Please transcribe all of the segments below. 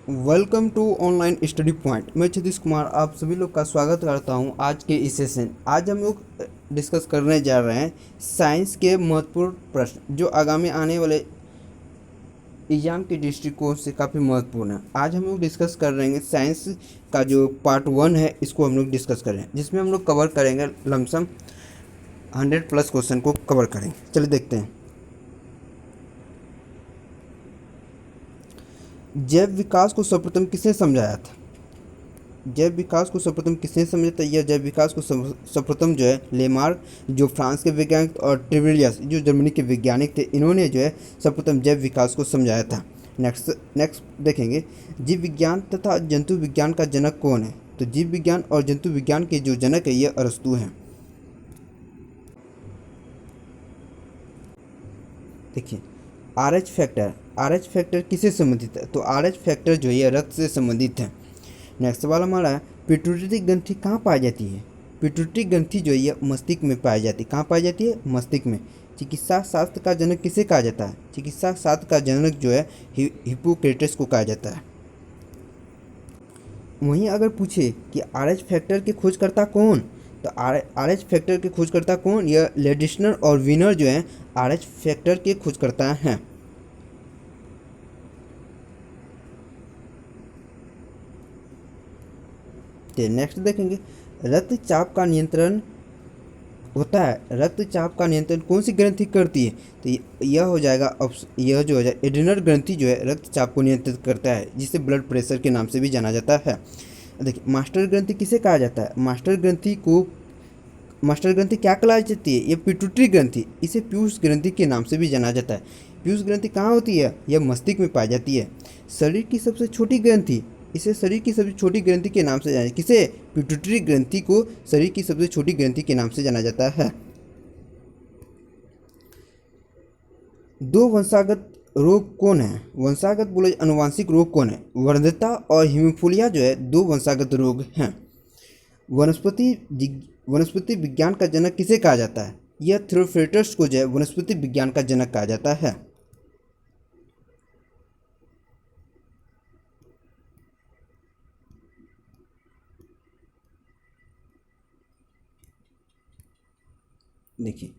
Welcome to online study point. मैं क्षितिश कुमार आप सभी लोग का स्वागत करता हूं आज के इस सेशन। आज हम लोग डिस्कस करने जा रहे हैं साइंस के महत्वपूर्ण प्रश्न जो आगामी आने वाले एग्जाम के दृष्टिकोण से काफ़ी महत्वपूर्ण है। आज हम लोग डिस्कस कर रहे हैं साइंस का जो पार्ट 1 है, इसको हम लोग डिस्कस कर रहे हैं, जिसमें हम लोग कवर करेंगे लमसम 100+ क्वेश्चन को कवर करेंगे। चलिए देखते हैं। जैव विकास को सर्वप्रथम किसने समझाया था? जैव विकास को सर्वप्रथम किसने समझा था? यह जैव विकास को सर्वप्रथम जो है लेमार्क, जो फ्रांस के वैज्ञानिक, और ट्रिविलियस जो जर्मनी के वैज्ञानिक थे, इन्होंने जो है सर्वप्रथम जैव विकास को समझाया था। नेक्स्ट देखेंगे, जीव विज्ञान तथा जंतु विज्ञान का जनक कौन है? तो जीव विज्ञान और जंतु विज्ञान के जो जनक है यह अरस्तू हैं। देखिए, आर एच फैक्टर किससे संबंधित है? तो आर एच फैक्टर जो है रक्त से संबंधित है। नेक्स्ट सवाल हमारा है, पिट्यूटरी ग्रंथि कहाँ पाई जाती है? पिट्यूटरी ग्रंथि जो है यह मस्तिष्क में पाई जाती है। कहाँ पाई जाती है? मस्तिष्क में। चिकित्सा शास्त्र का जनक किसे कहा जाता है? चिकित्सा शास्त्र का जनक जो है हिप्पोक्रेटस को कहा जाता है। वहीं अगर पूछे कि आर एच फैक्टर के खोजकर्ता कौन, तो आर एच फैक्टर के खोजकर्ता कौन? यह लेडिस्नर और विनर जो है आर एच फैक्टर के खोजकर्ता हैं। नेक्स्ट देखेंगे, रक्तचाप का नियंत्रण होता है। रक्तचाप का नियंत्रण कौन सी ग्रंथि करती है? तो यह हो जाएगा यह जो है एड्रिनल ग्रंथि जो है रक्तचाप को नियंत्रित करता है, जिसे ब्लड प्रेशर के नाम से भी जाना जाता है। देखिए, मास्टर ग्रंथि किसे कहा जाता है? मास्टर ग्रंथि क्या कहलाई जाती है? यह पिट्यूटरी ग्रंथि, इसे पीयूष ग्रंथि के नाम से भी जाना जाता है। पीयूष ग्रंथि कहाँ होती है? यह मस्तिष्क में पाई जाती है। शरीर की सबसे छोटी ग्रंथि, इसे शरीर की सबसे छोटी ग्रंथि के नाम से जाना, किसे? पिट्यूटरी ग्रंथि को शरीर की सबसे छोटी ग्रंथि के नाम से जाना जाता है। दो वंशागत रोग कौन है? वंशागत बोले अनुवांशिक रोग कौन है? वंध्यता और हीमोफीलिया जो है दो वंशागत रोग हैं। वनस्पति विज्ञान का जनक किसे कहा जाता है? यह थ्योफ्रेटस को जो है वनस्पति विज्ञान का जनक कहा जाता है। देखिए,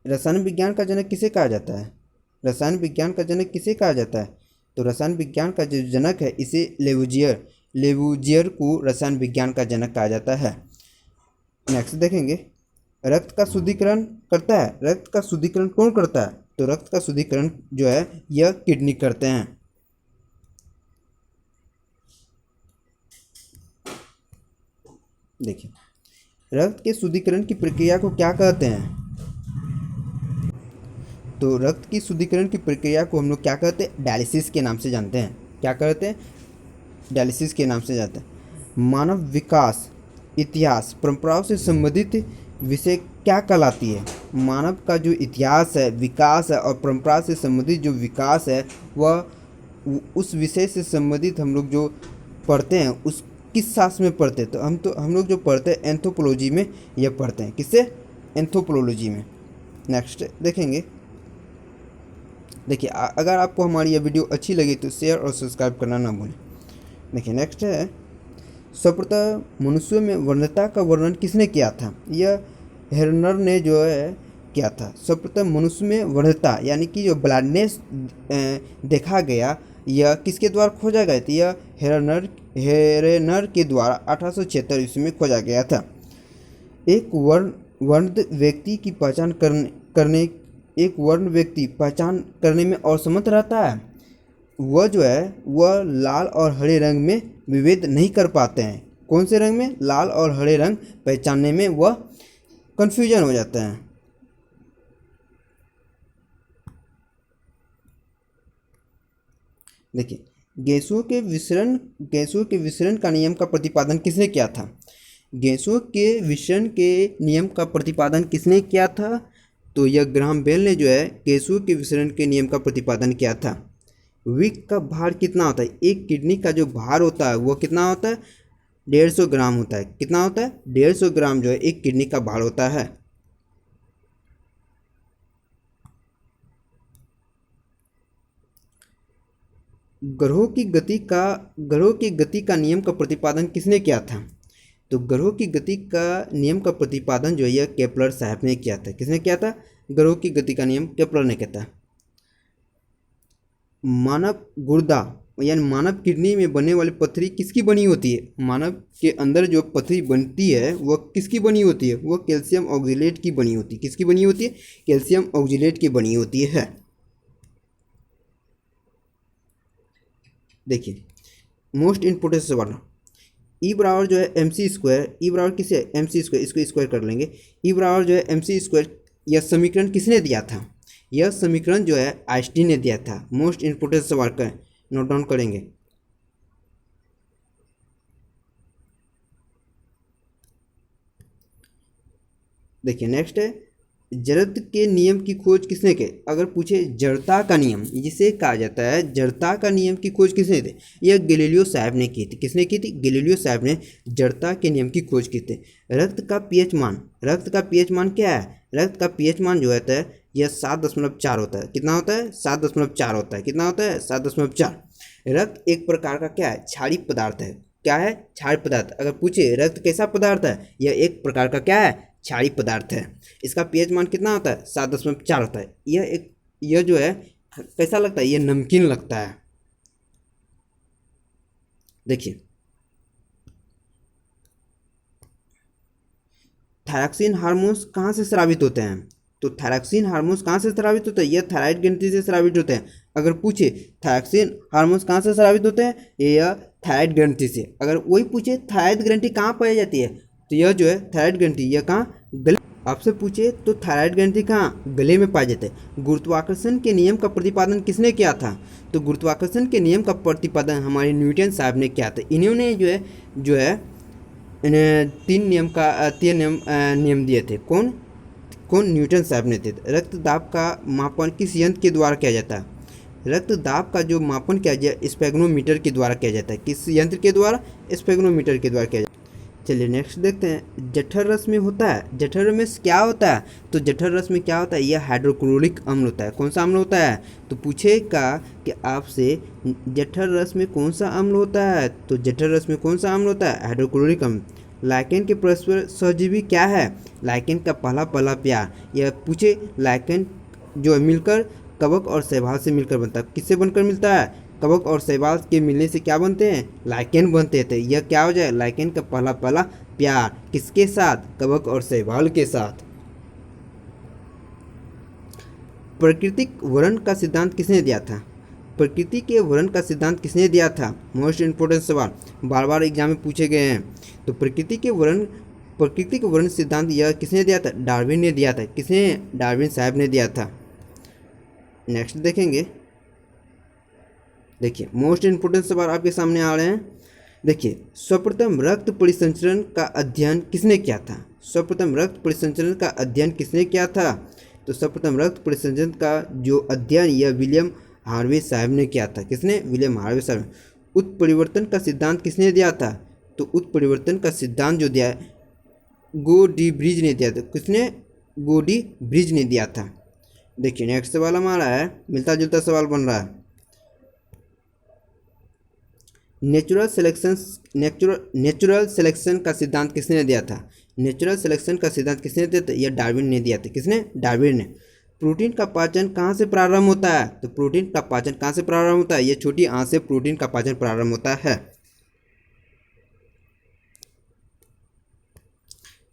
रसायन विज्ञान का जनक किसे कहा जाता है? रसायन विज्ञान का जनक किसे कहा जाता है? तो रसायन विज्ञान का जो जनक है इसे लेवुजियर को रसायन विज्ञान का जनक कहा जाता है। नेक्स्ट देखेंगे, रक्त का शुद्धिकरण करता है। रक्त का शुद्धिकरण कौन करता है? तो रक्त का शुद्धिकरण जो है यह किडनी करते हैं। देखिए, रक्त के शुद्धिकरण की प्रक्रिया को क्या कहते हैं? तो रक्त की शुद्धिकरण की प्रक्रिया को हम लोग क्या कहते हैं? डायलिसिस के नाम से जानते हैं। क्या कहते हैं? डायलिसिस के नाम से जानते हैं। मानव विकास, इतिहास, परंपराओं से संबंधित विषय क्या कहलाती है? मानव का जो इतिहास है, विकास है, और परंपरा से संबंधित जो विकास है वह उस विषय से संबंधित हम लोग जो पढ़ते हैं उस किस शास्त्र में पढ़ते हैं? तो हम लोग जो पढ़ते हैं एंथ्रोपोलॉजी में यह पढ़ते हैं। किससे? एंथ्रोपोलॉजी में। नेक्स्ट देखेंगे, देखिए अगर आपको हमारी यह वीडियो अच्छी लगी तो शेयर और सब्सक्राइब करना ना भूलें। देखिए नेक्स्ट है, सर्वप्रथम मनुष्यों में वन्यता का वर्णन किसने किया था? यह हेरनर ने जो है किया था। सर्वप्रथम मनुष्य में वन्यता यानी कि जो ब्लाइंडनेस देखा गया, यह किसके द्वारा खोजा गया था? यह हेरेनर के द्वारा 1876 ईस्वी में खोजा गया था। एक वर्ण व्यक्ति की पहचान करने एक वर्ण व्यक्ति पहचान करने में असमर्थ रहता है। वह जो है वह लाल और हरे रंग में विभेद नहीं कर पाते हैं। कौन से रंग में? लाल और हरे रंग पहचानने में वह कंफ्यूजन हो जाता है। देखिए, गैसों के विसरण का नियम का प्रतिपादन किसने किया था? गैसों के विसरण के नियम का प्रतिपादन किसने किया था? तो यह ग्राहम बेल ने जो है गैसों के विसरण के नियम का प्रतिपादन किया था। विक का भार कितना होता है? एक किडनी का जो भार होता है वह कितना होता है? 150 ग्राम होता है। कितना होता है? 150 ग्राम जो है एक किडनी का भार होता है। ग्रहों की गति का नियम का प्रतिपादन किसने किया था? तो ग्रहों की गति का नियम का प्रतिपादन जो है यह केपलर साहब ने किया था। किसने किया था? ग्रहों की गति का नियम केपलर ने किया था। मानव गुर्दा यानी मानव किडनी में बनने वाली पथरी किसकी बनी होती है? मानव के अंदर जो पथरी बनती है वह किसकी बनी होती है? वह कैल्शियम ऑक्जेलेट की बनी होती है। किसकी बनी होती है? कैल्शियम ऑक्जेलेट की बनी होती है। देखिए मोस्ट इम्पोर्टेंट सवाल, ई बराबर जो है एम सी स्क्वायर, ई बराबर किसे? एम सी स्क्वायर, इसको स्क्वायर कर लेंगे। ई बराबर जो है एम सी स्क्वायर, यह समीकरण किसने दिया था? यह समीकरण जो है आइंस्टीन ने दिया था। मोस्ट इम्पोर्टेंट सवाल का नोट डाउन करेंगे। देखिए नेक्स्ट है जड़त्व के नियम की खोज किसने की? अगर पूछे जड़ता का नियम, जिसे कहा जाता है जड़ता का नियम की खोज किसने की? यह गैलीलियो साहब ने की थी। किसने की थी? गैलीलियो साहब ने जड़ता के नियम की खोज की थी। रक्त का पीएच मान, रक्त का पीएच मान क्या है? रक्त का पीएच मान जो होता है यह 7.4 होता है। कितना होता है? 7.4 होता है। कितना होता है? 7.4। रक्त एक प्रकार का क्या है? क्षारीय पदार्थ है। क्या है? क्षारीय पदार्थ। अगर पूछे रक्त कैसा पदार्थ है? यह एक प्रकार का क्या है? क्षारीय पदार्थ है। इसका पीएच मान कितना होता है? 7.4 होता है। यह जो है कैसा लगता है? यह नमकीन लगता है। देखिए थायरॉक्सिन हार्मोन्स कहाँ से स्रावित होते हैं? तो थायरॉक्सिन हार्मोन्स कहाँ से स्रावित होते हैं? यह थायराइड ग्रंथि से स्रावित होते हैं। अगर पूछे थायरॉक्सिन हार्मोन्स कहाँ से स्रावित होते हैं? यह थायराइड ग्रंथि से। अगर वही पूछे थायराइड ग्रंथि कहाँ पाई जाती है? तो यह जो है थायराइड ग्रंथि यह कहाँ? गले। आपसे पूछे तो थायराइड ग्रंथि कहाँ? गले में पाए जाते हैं। गुरुत्वाकर्षण के नियम का प्रतिपादन किसने किया था? तो गुरुत्वाकर्षण के नियम का प्रतिपादन हमारे न्यूटन साहब ने किया था। इन्होंने जो है तीन नियम दिए थे। कौन? न्यूटन साहब ने थे। रक्तदाब का मापन किस यंत्र के द्वारा किया जाता है? रक्तदाब का जो मापन किया जाए स्पेग्नोमीटर के द्वारा किया जाता है। किस यंत्र के द्वारा? स्पेग्नोमीटर के द्वारा किया जाता है। चलिए नेक्स्ट देखते हैं जठर रस में होता है। जठर रस में क्या होता है? तो जठर रस में क्या होता है? यह हाइड्रोक्लोरिक अम्ल होता है। कौन सा अम्ल होता है? तो पूछेगा कि आपसे जठर रस में कौन सा अम्ल होता है? तो जठर रस में कौन सा अम्ल होता है? हाइड्रोक्लोरिक अम्ल। लाइकेन के परस्पर सहजीवी क्या है? लाइकेन का पहला प्यार। यह पूछे लाइकेन जो मिलकर कवक और शैवाल से मिलकर बनता है। किससे बनकर मिलता है? कवक और शैवाल के मिलने से क्या बनते हैं? लाइकेन बनते थे। यह क्या हो जाए? लाइकेन का पहला प्यार किसके साथ? कवक और शैवाल के साथ। प्राकृतिक वर्ण का सिद्धांत किसने दिया था? प्रकृति के वर्ण का सिद्धांत किसने दिया था? मोस्ट इम्पोर्टेंट सवाल, बार बार एग्जाम में पूछे गए हैं। तो प्राकृतिक वर्ण सिद्धांत यह किसने दिया था? डार्विन ने दिया था। किसने? डार्विन साहब ने दिया था। नेक्स्ट देखेंगे। देखिए मोस्ट इम्पोर्टेंट सवाल आपके सामने आ रहे हैं। देखिए सर्वप्रथम रक्त परिसंचरण का अध्ययन किसने किया था? सर्वप्रथम रक्त परिसंचरण का अध्ययन किसने किया था? तो सर्वप्रथम रक्त परिसंचरण का जो अध्ययन यह विलियम हार्वे साहब ने किया था। किसने? विलियम हार्वे साहब। उत्परिवर्तन का सिद्धांत किसने दिया था? तो उत्परिवर्तन का सिद्धांत जो दिया गो डी ब्रिज ने दिया था। किसने? गो डी ब्रिज ने दिया था। देखिए नेक्स्ट सवाल हमारा है, मिलता जुलता सवाल बन रहा है। नेचुरल सिलेक्शन का सिद्धांत किसने दिया था? नेचुरल सिलेक्शन का सिद्धांत किसने दिया था? यह डार्विन ने दिया था। किसने? डार्विन ने। प्रोटीन का पाचन कहाँ से प्रारंभ होता है? तो प्रोटीन का पाचन कहाँ से प्रारंभ होता है? यह छोटी आंत से प्रोटीन का पाचन प्रारंभ होता है।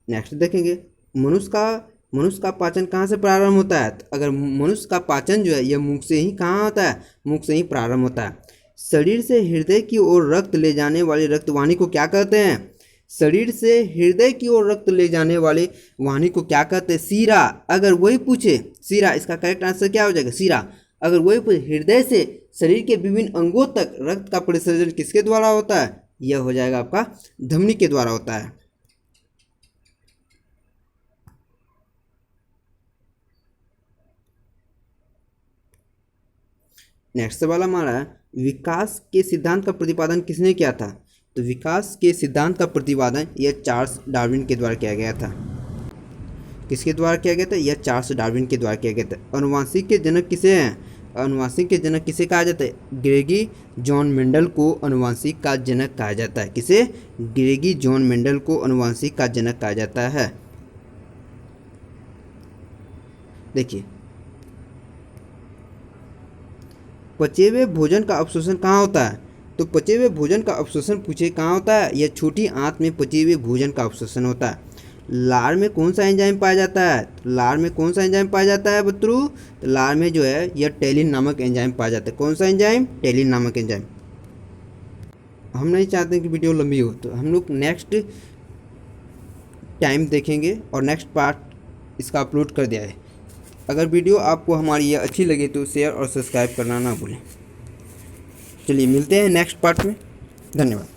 नेक्स्ट देखेंगे मनुष्य का पाचन कहाँ से प्रारंभ होता है? अगर मनुष्य का पाचन जो है यह मुख से ही कहाँ होता है? मुख से ही प्रारंभ होता है। शरीर से हृदय की ओर रक्त ले जाने वाली रक्तवाहिनी को क्या कहते हैं? शरीर से हृदय की ओर रक्त ले जाने वाली वाहिनी को क्या कहते हैं? सीरा। अगर वही पूछे सीरा, इसका करेक्ट आंसर क्या हो जाएगा? सीरा। अगर वही पूछे हृदय से शरीर के विभिन्न अंगों तक रक्त का परिसर्जन किसके द्वारा होता है? यह हो जाएगा आपका धमनी के द्वारा होता है। नेक्स्ट सवाल हमारा है, विकास के सिद्धांत का प्रतिपादन किसने किया था? तो विकास के सिद्धांत का प्रतिपादन यह चार्ल्स डार्विन के द्वारा किया गया था। किसके द्वारा किया गया था? यह चार्ल्स डार्विन के द्वारा किया गया था। अनुवांशिक के जनक किसे हैं? अनुवांशिक के जनक किसे कहा जाता है? ग्रेगी जॉन मेंडल को अनुवांशिक का जनक कहा जाता है। किसे? ग्रेगी जॉन मेंडल को अनुवांशिक का जनक कहा जाता है। देखिए, पचे हुए भोजन का अवशोषण कहाँ होता है? तो पचे हुए भोजन का अवशोषण पूछे कहाँ होता है? यह छोटी आंत में पचे हुए भोजन का अवशोषण होता है। लार में कौन सा एंजाइम पाया जाता है? लार में कौन सा एंजाइम पाया जाता है बच्चों? तो लार में जो है यह टेलिन नामक एंजाइम पाया जाता है। कौन सा एंजाइम? टेलिन नामक एंजाइम। हम नहीं चाहते कि वीडियो लंबी हो, तो हम लोग नेक्स्ट टाइम देखेंगे और नेक्स्ट पार्ट इसका अपलोड कर दिया है। अगर वीडियो आपको हमारी यह अच्छी लगे तो शेयर और सब्सक्राइब करना ना भूलें। चलिए मिलते हैं नेक्स्ट पार्ट में। धन्यवाद।